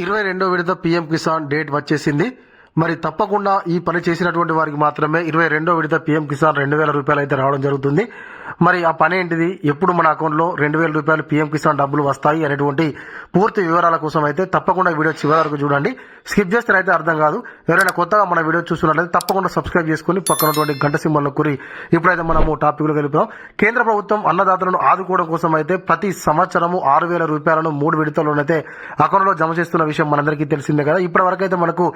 22వ విడత PM Kisan date వచ్చేసింది. మరి తప్పకుండా ఈ పని చేసినటువంటి వారికి మాత్రమే 22వ విడత పీఎం కిసాన్ 2,000 రూపాయలు అయితే రావడం జరుగుతుంది. మరి ఆ పని ఏంటిది, ఎప్పుడు మన అకౌంట్లో 2,000 రూపాయలు పీఎం కిసాన్ డబ్బులు వస్తాయి అనేటువంటి పూర్తి వివరాల కోసం అయితే తప్పకుండా వీడియో చివరి వరకు చూడండి. స్కిప్ చేస్తే అయితే అర్థం కాదు. ఎవరైనా కొత్తగా మన వీడియో చూస్తున్నట్లయితే తప్పకుండా సబ్స్క్రైబ్ చేసుకుని పక్కనటువంటి గంట సింబల్ నొక్కి ఇప్పుడైతే మనము టాపిక్ లో కలిపాం. కేంద్ర ప్రభుత్వం అన్నదాతలను ఆదుకోవడం కోసం అయితే ప్రతి సంవత్సరము 6,000 రూపాయలను 3 విడతల్లోనైతే అకౌంట్లో జమ చేస్తున్న విషయం మనందరికీ తెలిసిందే కదా. ఇప్పటి వరకు అయితే మనకు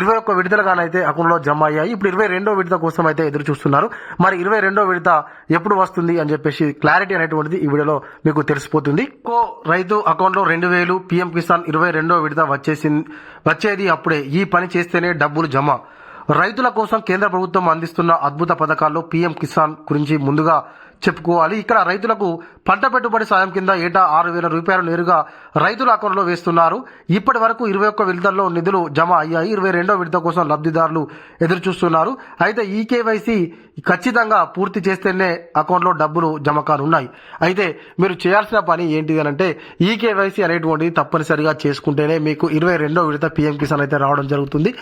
21 విడతలుగానైతే అకౌంట్లో జమ అయ్యాయి. ఇప్పుడు 22వ విడత కోసం అయితే ఎదురు చూస్తున్నారు. మరి 22వ విడత ఎప్పుడు వస్తుంది అని చెప్పేసి క్లారిటీ అనేటువంటిది ఈ వీడియోలో మీకు తెలిసిపోతుంది. రైతు అకౌంట్ లో 2,000 పీఎం కిసాన్ 22వ విడత వచ్చేది అప్పుడే. ఈ పని చేస్తేనే డబ్బులు జమ. రైతుల కోసం కేంద్ర ప్రభుత్వం అందిస్తున్న అద్భుత పథకాల్లో పీఎం కిసాన్ గురించి ముందుగా చెప్పుకోవాలి. ఇక్కడ రైతులకు పంట పెట్టుబడి సాయం కింద ఏటా 6,000 రూపాయలు నేరుగా రైతుల అకౌంట్లో వేస్తున్నారు. ఇప్పటి వరకు 21 విడతల్లో నిధులు జమ అయ్యాయి. 22వ విడత కోసం లబ్ధిదారులు ఎదురు చూస్తున్నారు. అయితే ఈ కేవైసీ ఖచ్చితంగా పూర్తి చేస్తేనే అకౌంట్లో డబ్బులు జమ కానున్నాయి. అయితే మీరు చేయాల్సిన పని ఏంటిది అంటే ఈ కేవైసీ అనేటువంటిది తప్పనిసరిగా చేసుకుంటేనే మీకు 22వ విడత పీఎం కిసాన్ అయితే రావడం జరుగుతుంది.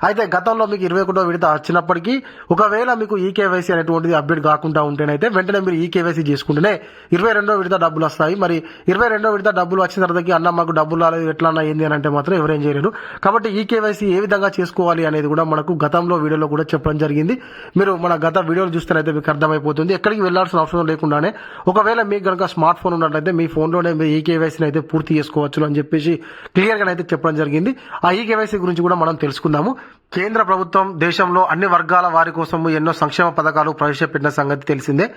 అయితే గతంలో మీకు 21వ విడత వచ్చినప్పటికీ ఒకవేళ మీకు ఈ కేవైసీ అనేటువంటిది అప్డేట్ కాకుండా ఉంటేనైతే వెంటనే మీరు ఈ కేవైసీ చేసుకుంటేనే 22వ విడత డబ్బులు వస్తాయి. మరి 22వ విడత డబ్బులు వచ్చిన తర్వాతకి అన్న మాకు డబ్బులు రాలేదు ఎట్లా అన్నా ఏంది అని అంటే మాత్రం ఎవరేం చేయలేరు. కాబట్టి ఈ కేవైసీ ఏ విధంగా చేసుకోవాలి అనేది కూడా మనకు గతంలో వీడియోలో కూడా చెప్పడం జరిగింది. మీరు మన గత వీడియోలు చూస్తేనైతే మీకు అర్థమైపోతుంది. ఎక్కడికి వెళ్లాల్సిన అవసరం లేకుండానే ఒకవేళ మీకు కనుక స్మార్ట్ ఫోన్ ఉన్నట్లయితే మీ ఫోన్లోనే మీరు ఈ కేవైసీని అయితే పూర్తి చేసుకోవచ్చు అని చెప్పేసి క్లియర్ గా అయితే చెప్పడం జరిగింది. ఆ ఈ కేవైసీ గురించి కూడా మనం తెలుసుకుందాము. కేంద్ర ప్రభుత్వం దేశంలో అన్ని వర్గాల వారి కోసం ఎన్నో సంక్షేమ పథకాలు ప్రవేశపెట్టిన సంగతి తెలిసిందే.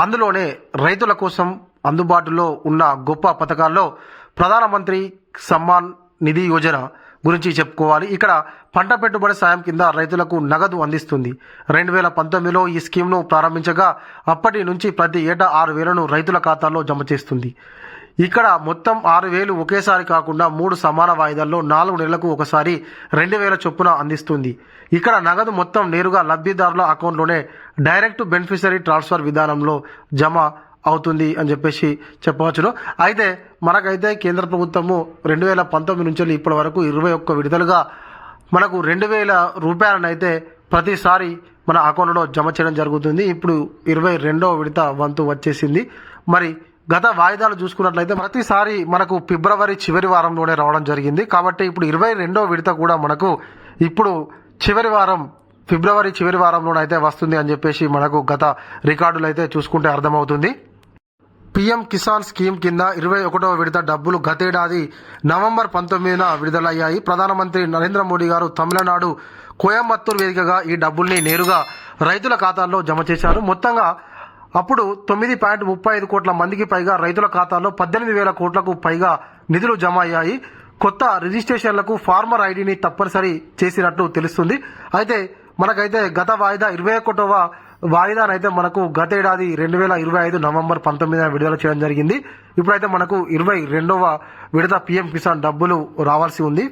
అందులోనే రైతుల కోసం అందుబాటులో ఉన్న గొప్ప పథకాల్లో ప్రధానమంత్రి సమ్మాన్ నిధి యోజన గురించి చెప్పుకోవాలి. ఇక్కడ పంట పెట్టుబడి సాయం కింద రైతులకు నగదు అందిస్తుంది. 2019లో ఈ స్కీమ్ను ప్రారంభించగా అప్పటి నుంచి ప్రతి ఏటా 6,000ను రైతుల ఖాతాల్లో జమ చేస్తుంది. ఇక్కడ మొత్తం 6,000 ఒకేసారి కాకుండా 3 సమాన వాయిదాల్లో 4 నెలలకు ఒకసారి 2,000 చొప్పున అందిస్తుంది. ఇక్కడ నగదు మొత్తం నేరుగా లబ్ధిదారుల అకౌంట్లోనే డైరెక్ట్ బెనిఫిషరీ ట్రాన్స్ఫర్ విధానంలో జమ అవుతుంది అని చెప్పేసి చెప్పవచ్చును. అయితే మనకైతే కేంద్ర ప్రభుత్వము 2019 నుంచి ఇప్పటి వరకు 21 విడతలుగా మనకు 2,000 రూపాయలను అయితే ప్రతిసారి మన అకౌంట్లో జమ చేయడం జరుగుతుంది. ఇప్పుడు 22వ విడత వంతు వచ్చేసింది. మరి గత వాయిదాలు చూసుకున్నట్లయితే ప్రతిసారి మనకు ఫిబ్రవరి చివరి వారంలోనే రావడం జరిగింది. కాబట్టి ఇప్పుడు 22వ విడత కూడా మనకు ఇప్పుడు ఫిబ్రవరి చివరి వారంలోనైతే వస్తుంది అని చెప్పేసి మనకు గత రికార్డులు అయితే చూసుకుంటే అర్థమవుతుంది. పీఎం కిసాన్ స్కీమ్ కింద 21వ విడత డబ్బులు గతేడాది నవంబర్ 19న విడుదలయ్యాయి. ప్రధానమంత్రి నరేంద్ర మోడీ గారు తమిళనాడు కోయంబత్తూరు వేదికగా ఈ డబ్బుల్ని నేరుగా రైతుల ఖాతాల్లో జమ చేశారు. మొత్తంగా అప్పుడు 9.35 కోట్ల మందికి పైగా రైతుల ఖాతాల్లో 18,000 కోట్లకు పైగా నిధులు జమ అయ్యాయి. కొత్త రిజిస్ట్రేషన్లకు ఫార్మర్ ఐడిని తప్పనిసరి చేసినట్లు తెలుస్తుంది. అయితే మనకైతే గత వాయిదా 21వ వాయిదానైతే మనకు గతేడాది 2025 నవంబర్ 19న విడుదల చేయడం జరిగింది. ఇప్పుడైతే మనకు 22వ విడత పీఎం కిసాన్ డబ్బులు రావాల్సి ఉంది.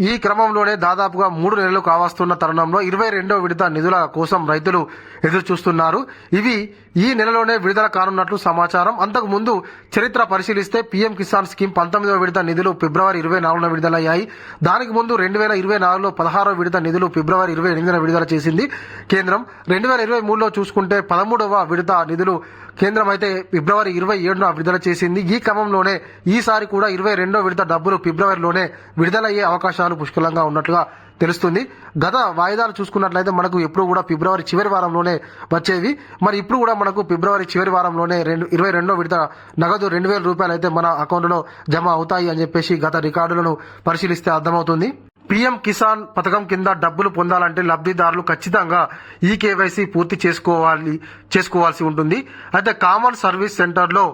ఈ క్రమంలోనే దాదాపుగా 3 నెలలు కావస్తున్న తరుణంలో 22వ విడత నిధుల కోసం రైతులు ఎదురు చూస్తున్నారు. ఇవి ఈ నెలలోనే విడుదల కానున్నట్లు సమాచారం. అంతకు ముందు చరిత్ర పరిశీలిస్తే పీఎం కిసాన్ స్కీమ్ 19వ విడత నిధులు ఫిబ్రవరి 24న విడుదలయ్యాయి. దానికి ముందు 2024లో 16వ విడత నిధులు ఫిబ్రవరి 28న విడుదల చేసింది కేంద్రం. 2023లో చూసుకుంటే 13వ విడత నిధులు కేంద్రం అయితే ఫిబ్రవరి 27న విడుదల చేసింది. ఈ క్రమంలోనే ఈసారి కూడా 22వ విడత డబ్బులు ఫిబ్రవరిలోనే విడుదలయ్యే అవకాశాలు పుష్కలంగా ఉన్నట్లుగా తెలుస్తుంది. గత వాయిదాలు చూసుకున్నట్లయితే మనకు ఎప్పుడు కూడా ఫిబ్రవరి చివరి వారంలోనే వచ్చేవి. మరి ఇప్పుడు కూడా మనకు ఫిబ్రవరి చివరి వారంలోనే 22వ విడత నగదు 2,000 రూపాయలు అయితే మన అకౌంట్లో జమ అవుతాయి అని చెప్పేసి గత రికార్డులను పరిశీలిస్తే అర్థమవుతుంది. పీఎం కిసాన్ పథకం కింద డబ్బులు పొందాలంటే లబ్ధిదారులు ఖచ్చితంగా ఈ కేవైసీ పూర్తి చేసుకోవాల్సి ఉంటుంది. అయితే కామన్ సర్వీస్ సెంటర్లో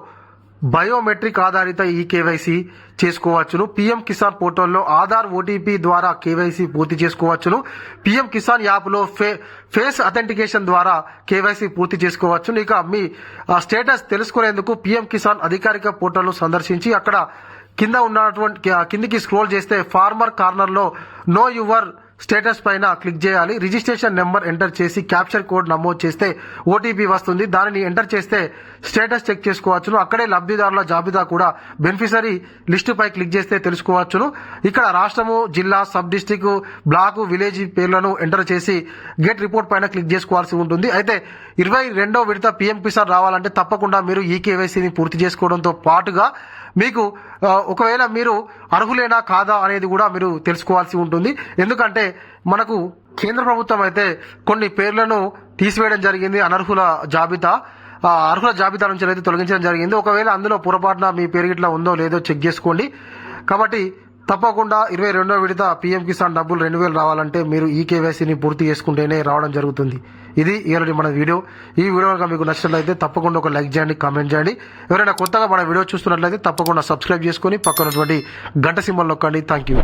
బయోమెట్రిక్ ఆధారిత ఈ కేవైసీ చేసుకోవచ్చును. పీఎం కిసాన్ పోర్టల్లో ఆధార్ ఓటీపీ ద్వారా కేవైసీ పూర్తి చేసుకోవచ్చును. పీఎం కిసాన్ యాప్లో ఫేస్ అథెంటికేషన్ ద్వారా కేవైసీ పూర్తి చేసుకోవచ్చును. ఇక మీ స్టేటస్ తెలుసుకునేందుకు పీఎం కిసాన్ అధికారిక పోర్టల్ను సందర్శించి అక్కడ కిందికి స్క్రోల్ చేస్తే ఫార్మర్ కార్నర్ లో నో యువర్ స్టేటస్ పైన క్లిక్ చేయాలి. రిజిస్ట్రేషన్ నెంబర్ ఎంటర్ చేసి క్యాప్చర్ కోడ్ నమోదు చేస్తే ఓటీపీ వస్తుంది. దానిని ఎంటర్ చేస్తే స్టేటస్ చెక్ చేసుకోవచ్చును. అక్కడే లబ్ధిదారుల జాబితా కూడా బెనిఫిషరీ లిస్టు పై క్లిక్ చేస్తే తెలుసుకోవచ్చును. ఇక్కడ రాష్ట్రము, జిల్లా, సబ్ డిస్టిక్, బ్లాక్, విలేజ్ పేర్లను ఎంటర్ చేసి గెట్ రిపోర్ట్ పైన క్లిక్ చేసుకోవాల్సి ఉంటుంది. అయితే 22వ విడత పీఎం కిసాన్ రావాలంటే తప్పకుండా మీరు ఈ కేవైసీని పూర్తి చేసుకోవడంతో పాటుగా మీకు ఒకవేళ మీరు అర్హులేనా కాదా అనేది కూడా మీరు తెలుసుకోవాల్సి ఉంటుంది. ఎందుకంటే మనకు కేంద్ర ప్రభుత్వం అయితే కొన్ని పేర్లను తీసివేయడం జరిగింది. అనర్హుల జాబితా అర్హుల జాబితా నుంచి అయితే తొలగించడం జరిగింది. ఒకవేళ అందులో పొరపాటున మీ పేరు ఇట్లా ఉందో లేదో చెక్ చేసుకోండి. కాబట్టి తప్పకుండా 22వ విడత పీఎం కిసాన్ డబ్బులు 2000 రావాలంటే మీరు ఈ కేవైసీని పూర్తి చేసుకుంటేనే రావడం జరుగుతుంది. ఇది ఇవాళ మన వీడియో. ఈ వీడియో కనుక మీకు నచ్చినట్లయితే తప్పకుండా ఒక లైక్ చేయండి, కామెంట్ చేయండి. ఎవరైనా కొత్తగా మన వీడియో చూస్తున్నట్లయితే తప్పకుండా సబ్స్క్రైబ్ చేసుకొని పక్కనటువంటి గంట సింబల్ నొక్కండి. Thank you.